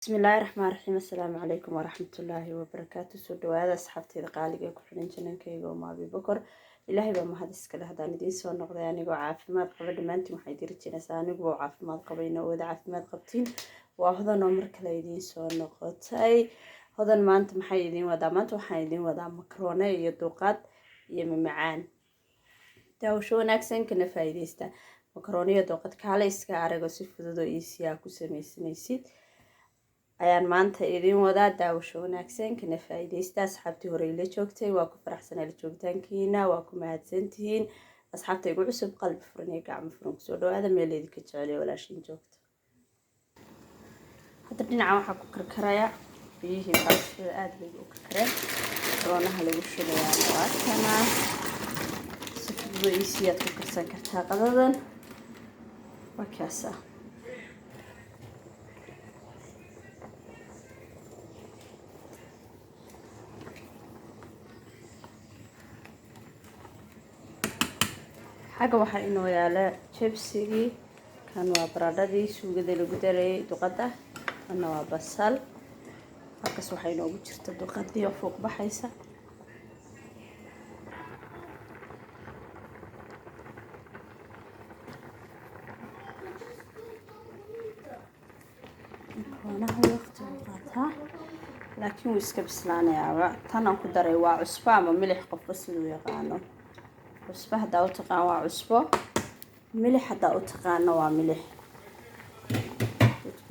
بسم الله الرحمن الرحيم. السلام عليكم ورحمة الله وبركاته. سو دواada asxaabteeda qaaliga ee ku xiran janankayga oo Maabi Bokor. Ilaahay baa mahad iska leh hadaan idin soo noqday anigoo caafimaad qaba. Dhamaantiin waxay dirjinaysaa anigoo caafimaad qabayna wada caafimaad qabtiin. Waa hodan oo mar kale idin soo noqotay. Hodan maanta maxay idin wadaa? Maanta waxaan idin wadaa makaroone iyo duqaad iyo macaan. Daawasho wanaagsan kana faa'iideysta. Makaroone iyo duqaad kale iska arago si fudud oo easy ah ku samaysanaysid. ayaan maanta idin wadaa daawasho wanaagsan kana faa'iideysta. asxaabtii hore ila joogtay waa ku faraxsanahay la joogtaankiina, waa ku mahadsantihiin. asxaabta igu cusub qalbi furan iyo gacmo furan ku soo dhawaada meel idinka jecel walaashin joogto. hadda dhinaca waxaa ku karkaraya biyihii baastada aad bay u karkareen. roonaha lagu shubayaa waatana si fudud oo easy ah ku karsan kartaa qadadan. waa kaasa xaga waxaa inoo yaala jibsigii, kan waa baradhadii suugada lagu daray duqada, kana waa basal. halkaas waxaa inoogu jirta duqadii oo fuuq baxaysa. makaronaha waqti uu qaataa laakiin wuu iska bislaanayaa. tan aan ku daray waa cusbo ama milix qofba siduu yaqaano. cusbo haddaa u taqaan waa cusbo, milix haddaa u taqaano waa milix.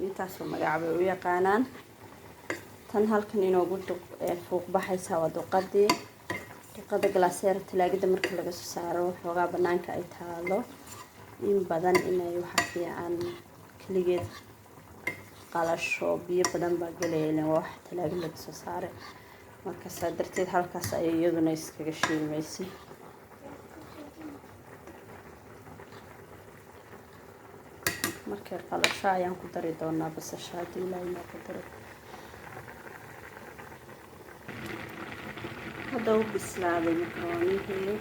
intaasoo magac bay u yaqaanaan. tan halkan inoogu fuuq baxaysa waa duqadii. duqada galaaseer talaagada marka laga soo saaro waxoogaa banaanka ay taalo in badan inay waxa fiican kaligeed qalasho biyo badan baa galayeen wax talaagada laga soo saaray. marka saa darteed halkaas ay iyaduna iskaga shiilmaysay. markay qalasho ayaan ku dari doonaa basasha hadii ilaahay noo qadaro. hadda uu bislaaday makaroonihii.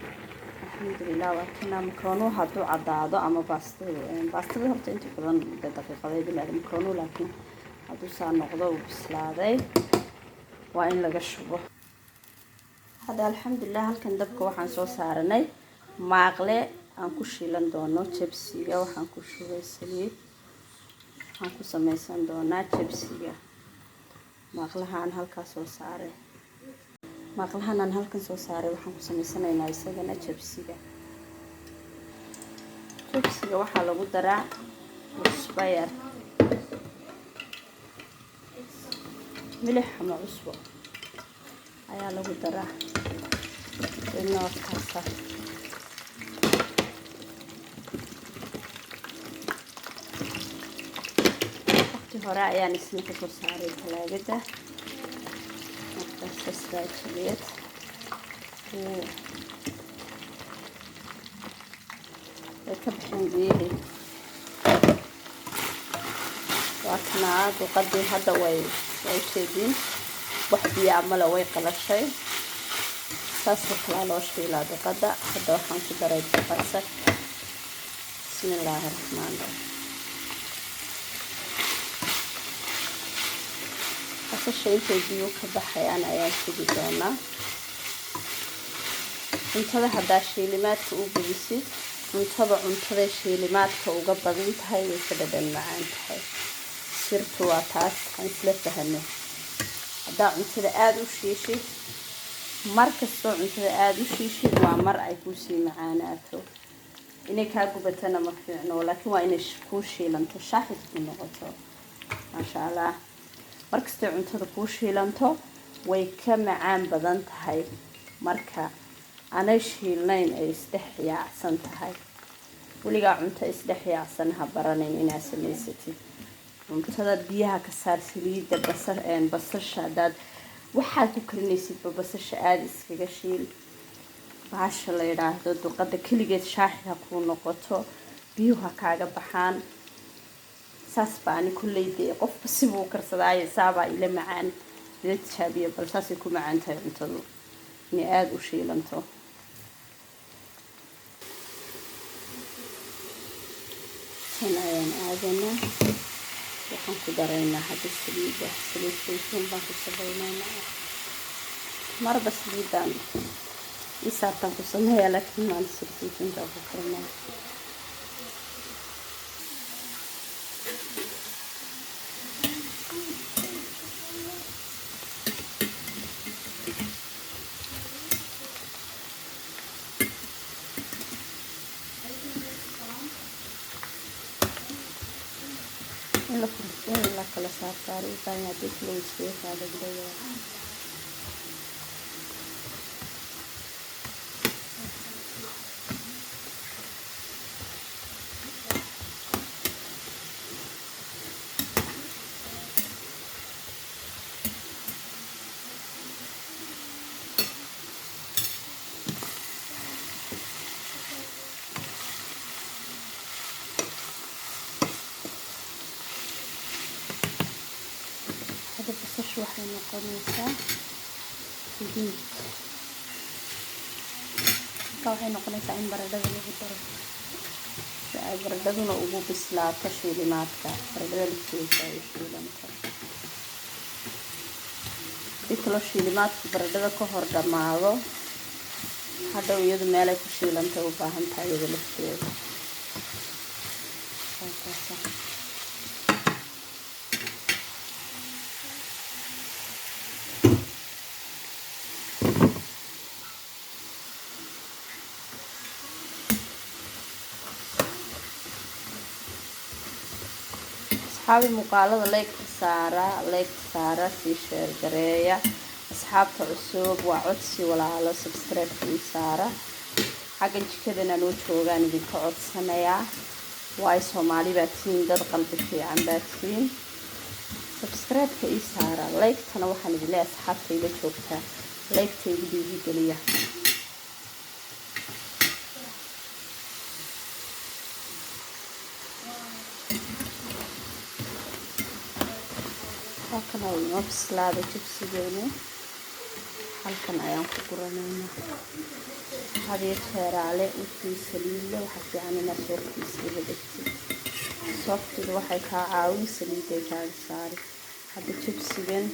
alxamdulilah waa kana makaronuhu hadduu caddaado ama baastada horta inta badan daqiiqadeed ilaa makaronuhu, laakiin hadduu saa noqdo uu bislaaday waa in laga shubo. hadda alxamdulilah halkan dabka waxaan soo saaranay maaqle aan ku shiilan doono jibsiga. waxaan ku shubay saliid. waxaan ku samaysan doonaa jibsiga. maaqlahaan halkaas soo saaray. maaqlahaan aan halkan soo saaray waxaan ku samaysanaynaa isagana jibsiga. jibsiga waxaa lagu daraa cusbo yar, milix ama cusbo ayaa lagu daraa. noockaasa hore ayaan isna ka soo saaray talaagada. markaas isbaajiyad way ka bixin biyihii. waa kanaa duqadii hadda way jeedin wax biyaa male way qalashay. saas kalaa loo shiilaa duqada. hadda waxaan ku daray basal. bismillaahi raxmaani raxiim. basasha intay biyo ka baxayaan ayaan sugi doonaa. cuntada haddaa shiilimaadka u gelisid cuntada shiilimaadka uga badan tahay way ka dhadhan macaan tahay. sirtu waa taas aan isla fahanay. haddaa cuntada aada u shiishid mar kastoo cuntada aada u shiishid waa mar ay kuusii macaanaato. inay kaa gubatana ma fiicno, laakiin waa inay kuu shiilanto shaaxid ku noqoto. maasha allah. markastay cuntada kuu shiilanto way ka macaan badan tahay marka aanay shiilnayn ay isdhex yaacsan tahay. weligaa cunto isdhex yaacsan ha baranayn inaad samaysatid. cuntada biyaha ka saar saliidda basasha haddaad waxaad ku karinaysidba basasha aada iskaga shiil. baasha la yidhaahdo duqada keligeed shaaxid ha kuu noqoto, biyuhu ha kaaga baxaan. saas baa ani kulley dee qofba sibuu karsadaayo saabaa ila macaan ila tijaabiya. bal saasay ku macaan tahay cuntadu inay aada u shiilanto. tan ayaan aadanaa. waxaan ku daraynaa hadda saliid saytuun baan ku samaynaynaa. marba saliidaan isaartaan ku sameeyaa, laakiin maanta saliid saytuunkaan ku karinaa. in la kala saaro u baahan yahay, dib loo isticmaalo degdega. basashu waxay noqonaysaa guduud. waxay noqonaysaa in baradhada lagu daro si ay baradhaduna ugu bislaato shiilimaadka. baradhada lafteeda ay shiilanto. hadii kaloo shiilimaadka baradhada ka hor dhamaado, hadhow iyadu meelay ku shiilantay u baahan tahay iyada lafteeda. asxaabi muuqaalada like saara sii sheer gareeya. asxaabta cusub waa codsi walaalo, subscribe ii saara. xaggan jikadana noo joogaan idinka codsanayaa, waay Soomaali baa tihiin, dad qalbi fiican baa tihiin. subscribe-ka ii saara. like-tana waxaan idin leeyahay asxaabta ila joogtaa, like-ta igu dhiirigeliya. halkan oo inoo bislaaday jibsigeenu, halkan ayaan ku guranaynaa. hadii feeraale wixii saliidle waxa fiican inaad sooftiisa ila dhigtid. sooftidu waxay kaa caawin saliiday kaaga saari. hadda jibsigan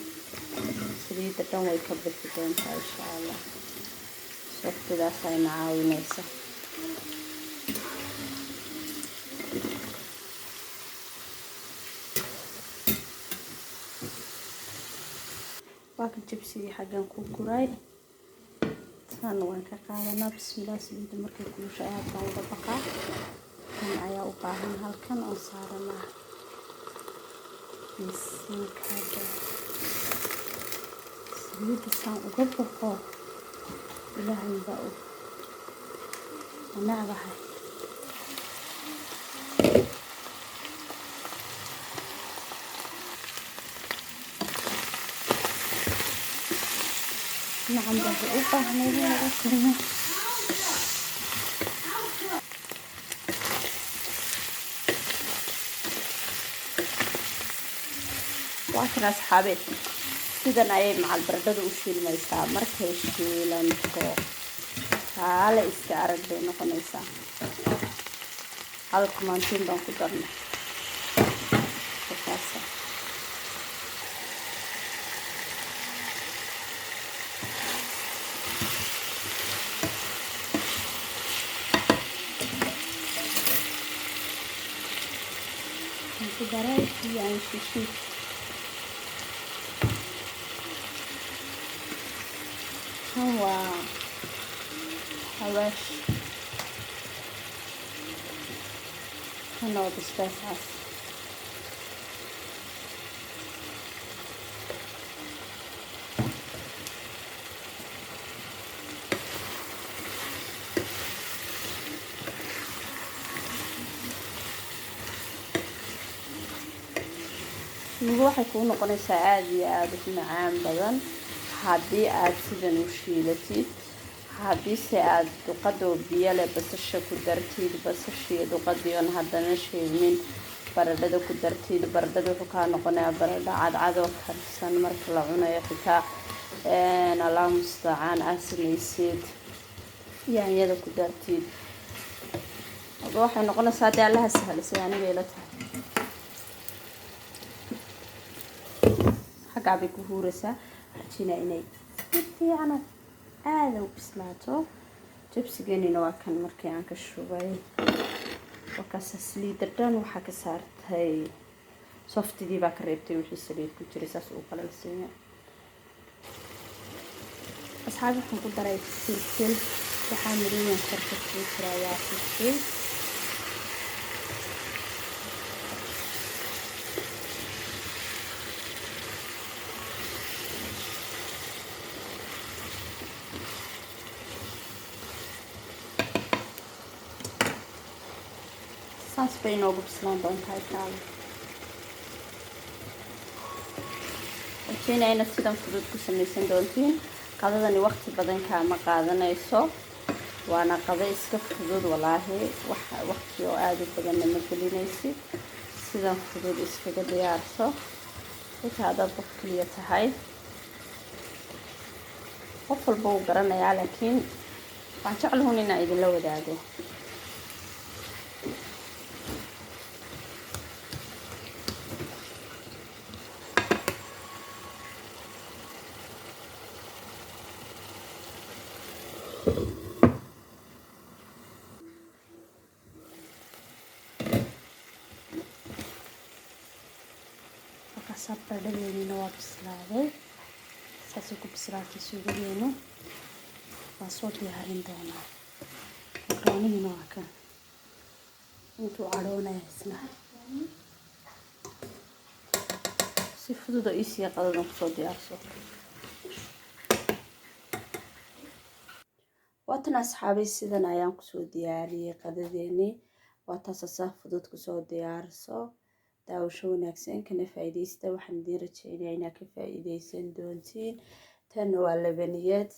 saliidda dhan way ka bixi doontaa insha allah. sooftidaas ayna caawinaysa. waaka jibsigii xaggan ku guray. tan waan ka qaadanaa. bismillaah. saliidda markay kulushahay halkan uga baqaa. tan ayaa u baahan halkan oo saaranaa miiskaaga. saliidda saan uga baqo ilaahay baa og. wanacbahay. نعم بابا أوبا هنيجي نأكلنا. وأكل أصحابي سيدنا أيه مع البردة وشيل ما يسا مركز شيلانكو تعال استعرض بينه قنيسا. هذا كمانتين بنكو درنا بكاسة. Daray yani şişi. Hava. Havaş. Kanal dıştasas. waxay ku noqonaysaa aad iyo aad u macaan badan haddii aad sidan u shiilatid. haddii se aad duqado biyo leh basasha ku dartid, basashiyo duqadii oon haddana shiilmin baradhada ku dartid, baradhada wuxuu kaa noqonayaa baradho cadcad oo karsan. marka la cunayo xitaa allah mustacaan aad samaysid yaanyada ku dartid, waxay noqonaysaa haddii allaha sahlasay aniga ila tahay. xaggaa bay ku huuraysaa. rajinaa inay si fiican aad u bislaato. jibsigeenina waa kan markii aan ka shubay wakaas saliidda dhan waxaa ka saartay softidii baa ka reebtay wixii saliid ku jiray saas uu kala siinay. asxaabi waxaan ku daray filfil waxaa midooyin korka ku jira waa filfil saas bay noogu bislaan doontaa taalo. rajayna inaad sidan fudud ku samaysan doontiin. qadadani waqti badan kaama qaadanayso waana qado iska fudud walaahi waqti oo aad u badanna ma gelinaysid. sidan fudud iskaga diyaarso xitaa haddaad qof keliya tahay. qof walba wuu garanayaa laakiin waan jeclahay inaan idinla wadaago. sabadhadeena waa bislaaday. saasoo ku bislaatay suugadeena waan soo diyaarin doonaa. makaroonihina waa kan intuu cadhoonaya isna si fudud oo iisiya qadadan kusoo diyaarso. waatan asxaabay sidan ayaan kusoo diyaariyey qadadeeni. waa taasasa fudud kusoo diyaarso. daawasho wanaagsan kana faa'iideysta. waxaan idin rajaynayaa inaad ka faa'iideysan doontiin. tan waa labaniyad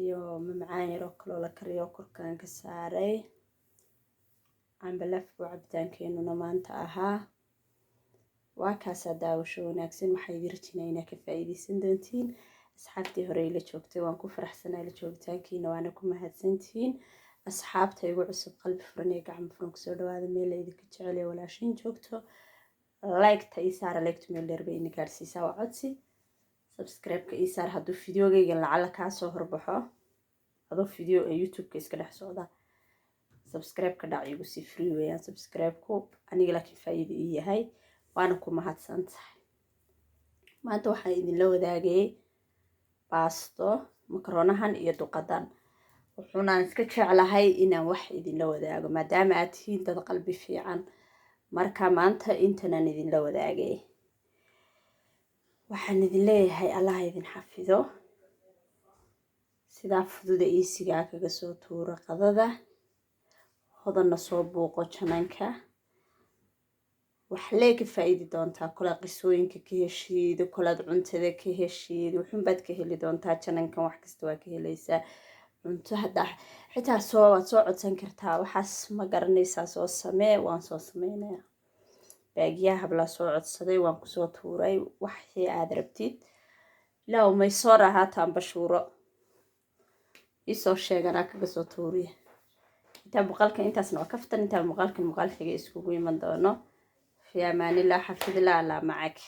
iyo mamacaan yar oo kaloo la kariyo korkaan ka saaray. cambalaf buu cabitaankeenuna maanta ahaa. waa kaasaa daawasho wanaagsan. waxaan idin rajaynayaa inaad ka faa'iideysan doontiin. asxaabtii hore ila joogtay waan ku faraxsanahay la joogitaankiina waana ku mahadsantihiin. asxaabta igu cusub qalbi furan iyo gacmo furan kusoo dhawaada meel idinka jecel ee walaashin joogto. like-ta ii saara like-tu meel dheer bay ina gaarsiisaa waa codsi. subscribe-ka ii saar hadduu fideogayga lacala kaa soo horbaxo adoo video ee youtube-ka iska dhex socda. subscribe-ka dhac igu sii free weeyaan subscribe-ku aniga laakiin faa'iido ii yahay waana ku mahadsan tahay. maanta waxaan idinla wadaagayay baasto makaroonahan iyo duqadan. wuxuunaan iska jeclahay inaan wax idinla wadaago maadaama aad tihiin dad qalbi fiican. marka maanta intanaan idinla wadaagay. waxaan idin leeyahay allah idin xafido. sidaa fududa iisigaa kaga soo tuuro qadada. hodanna soo buuqo jananka. wax lee ka faa'iidi doontaa kolaad qisooyinka ka heshiido kolaad cuntada ka heshiido wuxuunbaad ka heli doontaa janankan wax kasta waa ka helaysaa. cunto haddaa xitaa waad soo codsan kartaa. waxaas ma garanaysaa soo samee waan soo sameynayaa. baagiyaha hablaa soo codsaday waan kusoo tuuray waxii aad rabtid. ilaa may soo rahaataan bashuuro isoo sheeganaa kaga soo tuuriya. intaa muuqaalka intaasna waa kaftan. intaa muuqaalkan muuqaal xiga iskugu iman doono. في أمان الله. حفظ الله على معك.